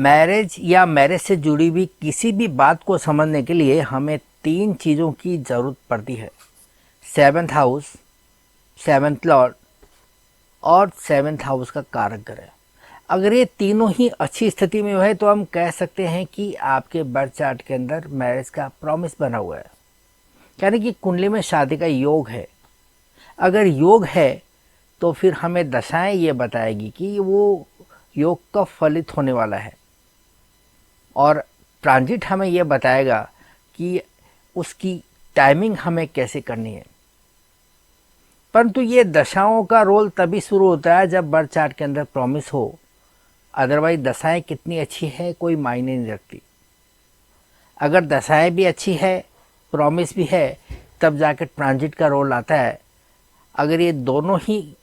Marriage या marriage से जुड़ी हुई किसी भी बात को समझने के लिए हमें तीन चीज़ों की ज़रूरत पड़ती है। सेवन्थ हाउस, सेवन्थ लॉर्ड और सेवन्थ हाउस का कारक ग्रह। अगर ये तीनों ही अच्छी स्थिति में है तो हम कह सकते हैं कि आपके बर्थ चार्ट के अंदर मैरिज का प्रॉमिस बना हुआ है, यानी कि कुंडली में शादी का योग है। अगर योग है तो फिर हमें दशाएं ये बताएगी कि वो योग कब फलित होने वाला है, और ट्रांजिट हमें यह बताएगा कि उसकी टाइमिंग हमें कैसे करनी है। परंतु ये दशाओं का रोल तभी शुरू होता है जब बर्थ चार्ट के अंदर प्रॉमिस हो, अदरवाइज दशाएं कितनी अच्छी है कोई मायने नहीं रखती। अगर दशाएं भी अच्छी है, प्रॉमिस भी है, तब जाकर ट्रांजिट का रोल आता है। अगर ये दोनों ही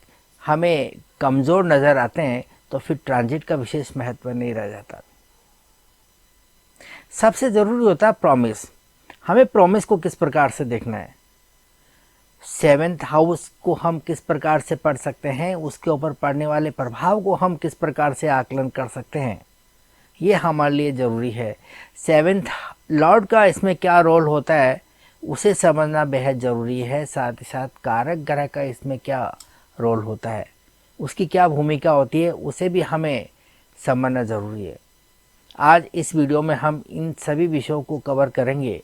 हमें कमज़ोर नज़र आते हैं तो फिर ट्रांजिट का विशेष महत्व नहीं रह जाता। सबसे ज़रूरी होता है प्रॉमिस। हमें प्रॉमिस को किस प्रकार से देखना है, सेवेंथ हाउस को हम किस प्रकार से पढ़ सकते हैं, उसके ऊपर पड़ने वाले प्रभाव को हम किस प्रकार से आकलन कर सकते हैं, ये हमारे लिए ज़रूरी है। सेवेंथ लॉर्ड का इसमें क्या रोल होता है उसे समझना बेहद ज़रूरी है। साथ ही साथ कारक ग्रह का इसमें क्या रोल होता है, उसकी क्या भूमिका होती है, उसे भी हमें समझना ज़रूरी है। आज इस वीडियो में हम इन सभी विषयों को कवर करेंगे,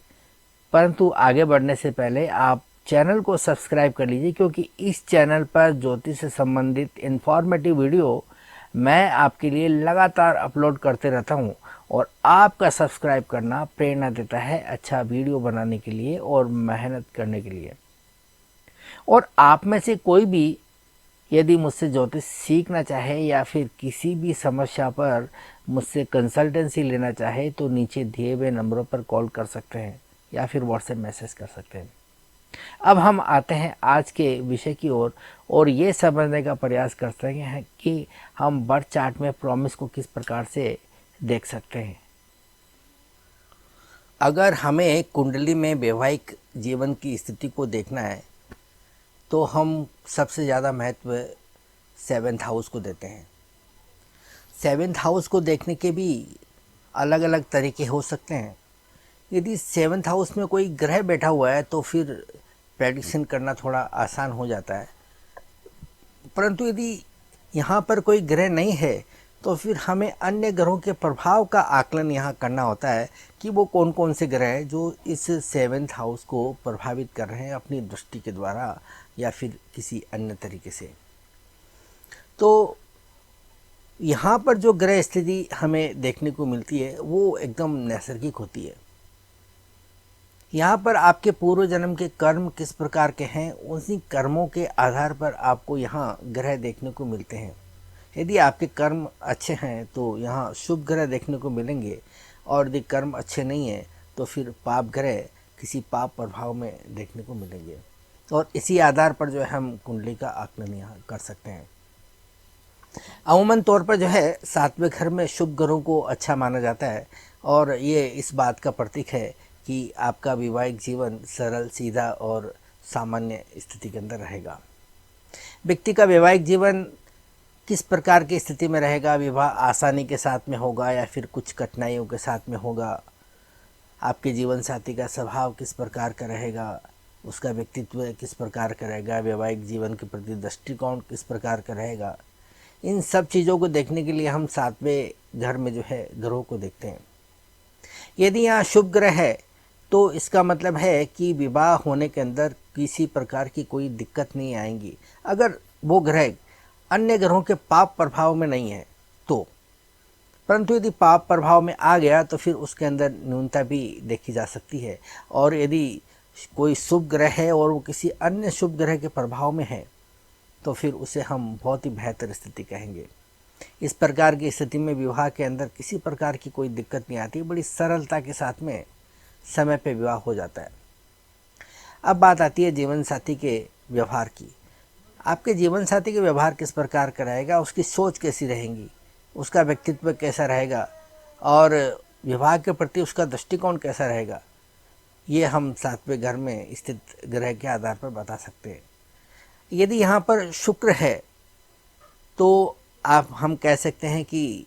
परंतु आगे बढ़ने से पहले आप चैनल को सब्सक्राइब कर लीजिए, क्योंकि इस चैनल पर ज्योतिष से संबंधित इन्फॉर्मेटिव वीडियो मैं आपके लिए लगातार अपलोड करते रहता हूं, और आपका सब्सक्राइब करना प्रेरणा देता है अच्छा वीडियो बनाने के लिए और मेहनत करने के लिए। और आप में से कोई भी यदि मुझसे ज्योतिष सीखना चाहे या फिर किसी भी समस्या पर मुझसे कंसल्टेंसी लेना चाहे तो नीचे दिए हुए नंबरों पर कॉल कर सकते हैं या फिर व्हाट्सएप मैसेज कर सकते हैं। अब हम आते हैं आज के विषय की ओर और ये समझने का प्रयास करते हैं कि हम बर्थ चार्ट में प्रॉमिस को किस प्रकार से देख सकते हैं। अगर हमें कुंडली में वैवाहिक जीवन की स्थिति को देखना है तो हम सबसे ज़्यादा महत्व सेवेंथ हाउस को देते हैं। सेवेंथ हाउस को देखने के भी अलग अलग तरीके हो सकते हैं। यदि सेवेंथ हाउस में कोई ग्रह बैठा हुआ है तो फिर प्रेडिक्शन करना थोड़ा आसान हो जाता है, परंतु यदि यहाँ पर कोई ग्रह नहीं है तो फिर हमें अन्य ग्रहों के प्रभाव का आकलन यहाँ करना होता है कि वो कौन कौन से ग्रह हैं जो इस सेवेंथ हाउस को प्रभावित कर रहे हैं अपनी दृष्टि के द्वारा या फिर किसी अन्य तरीके से। तो यहाँ पर जो ग्रह स्थिति हमें देखने को मिलती है वो एकदम नैसर्गिक होती है। यहाँ पर आपके पूर्व जन्म के कर्म किस प्रकार के हैं, उसी कर्मों के आधार पर आपको यहाँ ग्रह देखने को मिलते हैं। यदि आपके कर्म अच्छे हैं तो यहाँ शुभ ग्रह देखने को मिलेंगे, और यदि कर्म अच्छे नहीं हैं तो फिर पाप ग्रह किसी पाप प्रभाव में देखने को मिलेंगे, और इसी आधार पर जो है हम कुंडली का आकलन यहाँ कर सकते हैं। अमूमन तौर पर जो है सातवें घर में शुभ ग्रहों को अच्छा माना जाता है, और ये इस बात का प्रतीक है कि आपका वैवाहिक जीवन सरल, सीधा और सामान्य स्थिति के अंदर रहेगा। व्यक्ति का वैवाहिक जीवन किस प्रकार की स्थिति में रहेगा, विवाह आसानी के साथ में होगा या फिर कुछ कठिनाइयों के साथ में होगा, आपके जीवन साथी का स्वभाव किस प्रकार का रहेगा, उसका व्यक्तित्व किस प्रकार का रहेगा, वैवाहिक जीवन के प्रति दृष्टिकोण किस प्रकार का रहेगा, इन सब चीज़ों को देखने के लिए हम सातवें घर में जो है ग्रहों को देखते हैं। यदि यहाँ शुभ ग्रह है तो इसका मतलब है कि विवाह होने के अंदर किसी प्रकार की कोई दिक्कत नहीं आएंगी, अगर वो ग्रह अन्य ग्रहों के पाप प्रभाव में नहीं है तो। परंतु यदि पाप प्रभाव में आ गया तो फिर उसके अंदर न्यूनता भी देखी जा सकती है, और यदि कोई शुभ ग्रह है और वो किसी अन्य शुभ ग्रह के प्रभाव में है तो फिर उसे हम बहुत ही बेहतर स्थिति कहेंगे। इस प्रकार की स्थिति में विवाह के अंदर किसी प्रकार की कोई दिक्कत नहीं आती, बड़ी सरलता के साथ में समय पे विवाह हो जाता है। अब बात आती है जीवन साथी के व्यवहार की। आपके जीवन साथी के व्यवहार किस प्रकार का रहेगा, उसकी सोच कैसी रहेगी, उसका व्यक्तित्व कैसा रहेगा, और विवाह के प्रति उसका दृष्टिकोण कैसा रहेगा, ये हम सातवें घर में स्थित ग्रह के आधार पर बता सकते हैं। यदि यहाँ पर शुक्र है तो हम कह सकते हैं कि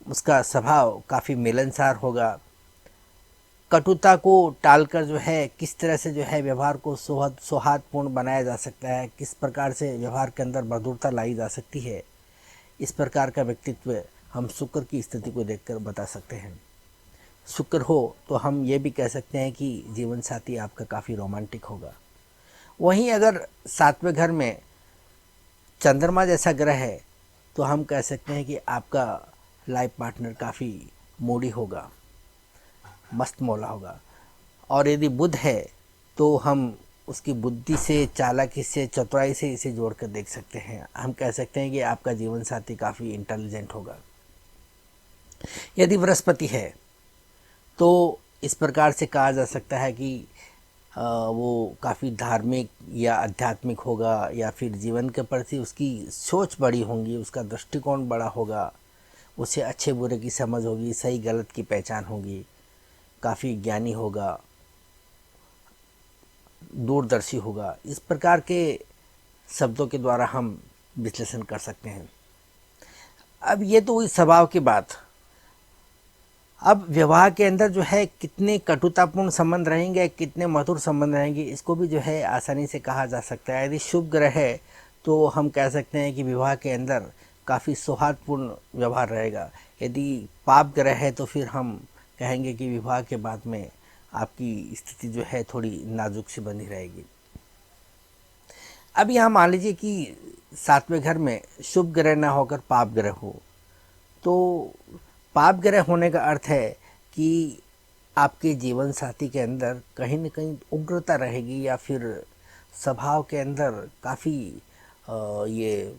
उसका स्वभाव काफ़ी मिलनसार होगा। कटुता को टालकर जो है किस तरह से जो है व्यवहार को सौहार्दपूर्ण बनाया जा सकता है, किस प्रकार से व्यवहार के अंदर मधुरता लाई जा सकती है, इस प्रकार का व्यक्तित्व हम शुक्र की स्थिति को देखकर बता सकते हैं। शुक्र हो तो हम ये भी कह सकते हैं कि जीवन साथी आपका काफ़ी रोमांटिक होगा। वहीं अगर सातवें घर में चंद्रमा जैसा ग्रह है तो हम कह सकते हैं कि आपका लाइफ पार्टनर काफ़ी मूडी होगा, मस्त मौला होगा। और यदि बुध है तो हम उसकी बुद्धि से, चालाकी से, चतुराई से इसे जोड़कर देख सकते हैं। हम कह सकते हैं कि आपका जीवन साथी काफ़ी इंटेलिजेंट होगा। यदि बृहस्पति है तो इस प्रकार से कहा जा सकता है कि वो काफ़ी धार्मिक या आध्यात्मिक होगा, या फिर जीवन के प्रति उसकी सोच बड़ी होंगी, उसका दृष्टिकोण बड़ा होगा, उसे अच्छे बुरे की समझ होगी, सही गलत की पहचान होगी, काफ़ी ज्ञानी होगा, दूरदर्शी होगा। इस प्रकार के शब्दों के द्वारा हम विश्लेषण कर सकते हैं। अब ये तो हुई स्वभाव की बात। अब विवाह के अंदर जो है कितने कटुतापूर्ण संबंध रहेंगे, कितने मधुर संबंध रहेंगे, इसको भी जो है आसानी से कहा जा सकता है। यदि शुभ ग्रह है तो हम कह सकते हैं कि विवाह के अंदर काफ़ी सौहार्दपूर्ण व्यवहार रहेगा। यदि पाप ग्रह है तो फिर हम कहेंगे कि विवाह के बाद में आपकी स्थिति जो है थोड़ी नाजुक सी बनी रहेगी। अब यहाँ मान लीजिए कि सातवें घर में शुभ ग्रह ना होकर पाप ग्रह हो, तो पाप ग्रह होने का अर्थ है कि आपके जीवन साथी के अंदर कहीं न कहीं उग्रता रहेगी, या फिर स्वभाव के अंदर काफ़ी ये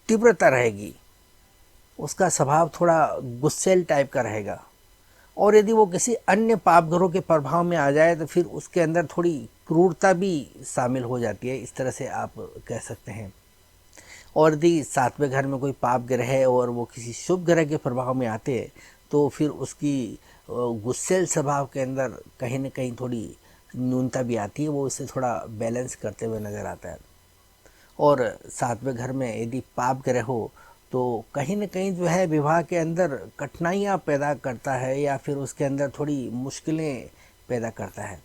तीव्रता रहेगी। उसका स्वभाव थोड़ा गुस्सैल टाइप का रहेगा। और यदि वो किसी अन्य पाप ग्रहों के प्रभाव में आ जाए तो फिर उसके अंदर थोड़ी क्रूरता भी शामिल हो जाती है, इस तरह से आप कह सकते हैं। और यदि सातवें घर में कोई पाप ग्रह है और वो किसी शुभ ग्रह के प्रभाव में आते हैं तो फिर उसकी गुस्सेल स्वभाव के अंदर कहीं न कहीं थोड़ी न्यूनता भी आती है, वो उसे थोड़ा बैलेंस करते हुए नज़र आता है। और सातवें घर में यदि पाप ग्रह हो तो कहीं न कहीं जो है विवाह के अंदर कठिनाइयाँ पैदा करता है, या फिर उसके अंदर थोड़ी मुश्किलें पैदा करता है।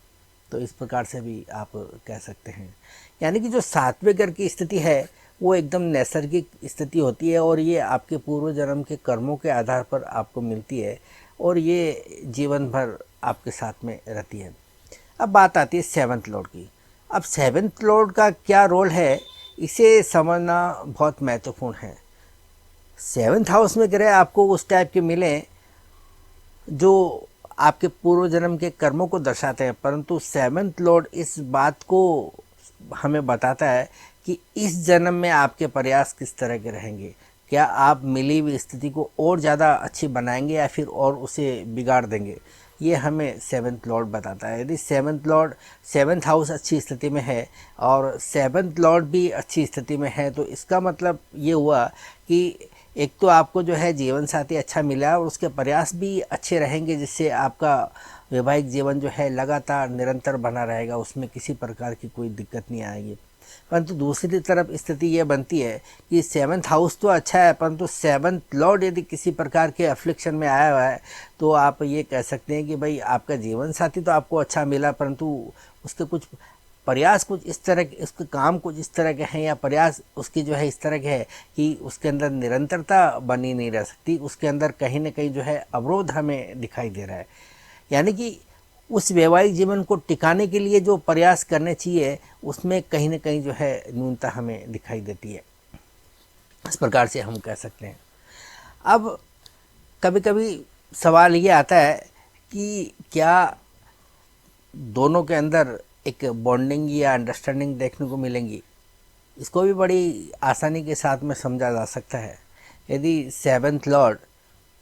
तो इस प्रकार से भी आप कह सकते हैं। यानी कि जो सातवें घर की स्थिति है वो एकदम नैसर्गिक स्थिति होती है, और ये आपके पूर्व जन्म के कर्मों के आधार पर आपको मिलती है, और ये जीवन भर आपके साथ में रहती है। अब बात आती है सेवन्थ लॉर्ड की। अब सेवन्थ लॉर्ड का क्या रोल है, इसे समझना बहुत महत्वपूर्ण है। सेवन्थ हाउस में ग्रह आपको उस टाइप के मिले जो आपके पूर्व जन्म के कर्मों को दर्शाते हैं, परंतु सेवन्थ लॉर्ड इस बात को हमें बताता है कि इस जन्म में आपके प्रयास किस तरह के रहेंगे। क्या आप मिली हुई स्थिति को और ज़्यादा अच्छी बनाएंगे या फिर और उसे बिगाड़ देंगे, ये हमें सेवन्थ लॉर्ड बताता है। यदि सेवन्थ लॉर्ड, सेवन्थ हाउस अच्छी स्थिति में है और सेवन्थ लॉर्ड भी अच्छी स्थिति में है, तो इसका मतलब ये हुआ कि एक तो आपको जो है जीवन साथी अच्छा मिला और उसके प्रयास भी अच्छे रहेंगे, जिससे आपका वैवाहिक जीवन जो है लगातार निरंतर बना रहेगा, उसमें किसी प्रकार की कोई दिक्कत नहीं आएगी। परंतु दूसरी तरफ स्थिति ये बनती है कि सेवन्थ हाउस तो अच्छा है, परंतु सेवन्थ लॉर्ड यदि किसी प्रकार के अफ्लिक्शन में आया हुआ है तो आप ये कह सकते हैं कि भाई आपका जीवन साथी तो आपको अच्छा मिला, परंतु उसके कुछ प्रयास कुछ इस तरह के, उसके काम कुछ इस तरह के हैं, या प्रयास उसकी जो है इस तरह के है कि उसके अंदर निरंतरता बनी नहीं रह सकती, उसके अंदर कहीं ना कहीं जो है अवरोध हमें दिखाई दे रहा है। यानी कि उस वैवाहिक जीवन को टिकाने के लिए जो प्रयास करने चाहिए उसमें कहीं ना कहीं जो है न्यूनता हमें दिखाई देती है। इस प्रकार से हम कह सकते हैं। अब कभी कभी सवाल ये आता है कि क्या दोनों के अंदर एक बॉन्डिंग या अंडरस्टैंडिंग देखने को मिलेंगी। इसको भी बड़ी आसानी के साथ में समझा जा सकता है। यदि सेवन्थ लॉर्ड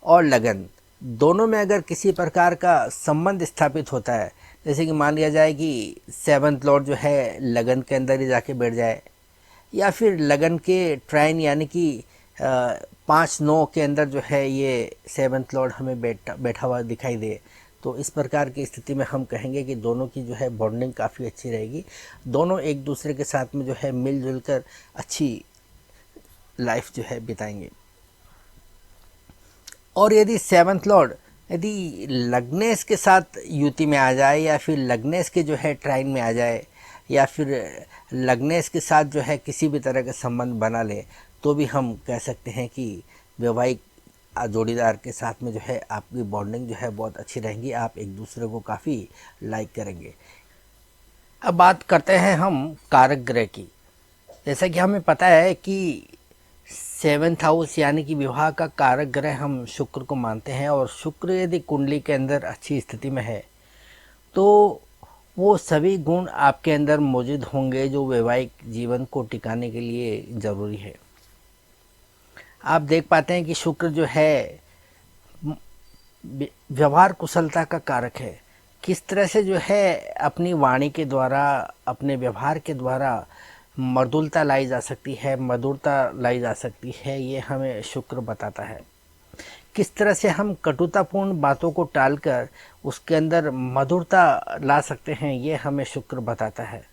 और लगन दोनों में अगर किसी प्रकार का संबंध स्थापित होता है, जैसे कि मान लिया जाए कि सेवन्थ लॉर्ड जो है लगन के अंदर ही जाके बैठ जाए, या फिर लगन के ट्राइन यानी कि 5-9 के अंदर जो है ये सेवन्थ लॉर्ड हमें बैठा हुआ दिखाई दे, तो इस प्रकार की स्थिति में हम कहेंगे कि दोनों की जो है बॉन्डिंग काफ़ी अच्छी रहेगी। दोनों एक दूसरे के साथ में जो है मिलजुल कर अच्छी लाइफ जो है बिताएंगे। और यदि सेवन्थ लॉर्ड यदि लग्नेश के साथ युति में आ जाए, या फिर लग्नेश के जो है ट्राइन में आ जाए, या फिर लग्नेश के साथ जो है किसी भी तरह का संबंध बना ले, तो भी हम कह सकते हैं कि वैवाहिक जोड़ीदार के साथ में जो है आपकी बॉन्डिंग जो है बहुत अच्छी रहेगी, आप एक दूसरे को काफ़ी लाइक करेंगे। अब बात करते हैं हम कारक ग्रह की। जैसा कि हमें पता है कि सेवन्थ हाउस यानी कि विवाह का कारक ग्रह हम शुक्र को मानते हैं, और शुक्र यदि कुंडली के अंदर अच्छी स्थिति में है तो वो सभी गुण आपके अंदर मौजूद होंगे जो वैवाहिक जीवन को टिकाने के लिए ज़रूरी है। आप देख पाते हैं कि शुक्र जो है व्यवहार कुशलता का कारक है। किस तरह से जो है अपनी वाणी के द्वारा, अपने व्यवहार के द्वारा मृदुलता लाई जा सकती है, मधुरता लाई जा सकती है, ये हमें शुक्र बताता है। किस तरह से हम कटुतापूर्ण बातों को टालकर उसके अंदर मधुरता ला सकते हैं, ये हमें शुक्र बताता है।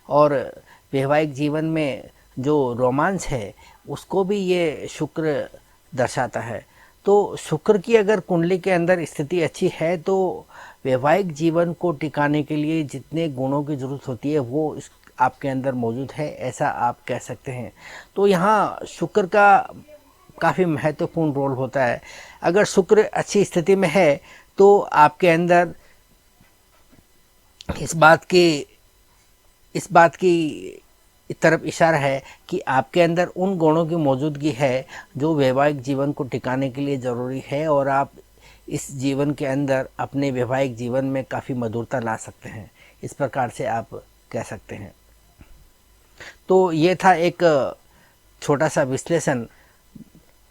और वैवाहिक जीवन में जो रोमांस है उसको भी ये शुक्र दर्शाता है। तो शुक्र की अगर कुंडली के अंदर स्थिति अच्छी है तो वैवाहिक जीवन को टिकाने के लिए जितने गुणों की ज़रूरत होती है वो आपके अंदर मौजूद है, ऐसा आप कह सकते हैं। तो यहाँ शुक्र का काफ़ी महत्वपूर्ण रोल होता है। अगर शुक्र अच्छी स्थिति में है तो आपके अंदर इस बात की तरफ इशारा है कि आपके अंदर उन गुणों की मौजूदगी है जो वैवाहिक जीवन को टिकाने के लिए ज़रूरी है, और आप इस जीवन के अंदर अपने वैवाहिक जीवन में काफ़ी मधुरता ला सकते हैं, इस प्रकार से आप कह सकते हैं। तो ये था एक छोटा सा विश्लेषण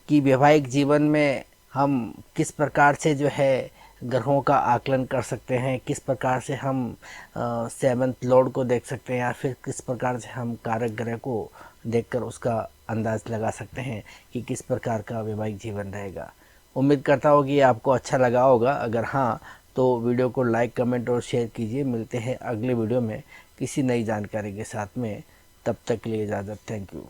कि वैवाहिक जीवन में हम किस प्रकार से जो है ग्रहों का आकलन कर सकते हैं, किस प्रकार से हम सेवन्थ लॉर्ड को देख सकते हैं, या फिर किस प्रकार से हम कारक ग्रह को देखकर उसका अंदाज़ लगा सकते हैं कि किस प्रकार का वैवाहिक जीवन रहेगा। उम्मीद करता हूँ कि आपको अच्छा लगा होगा। अगर हाँ तो वीडियो को लाइक, कमेंट और शेयर कीजिए। मिलते हैं अगले वीडियो में किसी नई जानकारी के साथ में। तब तक के लिए इजाज़त। Thank you.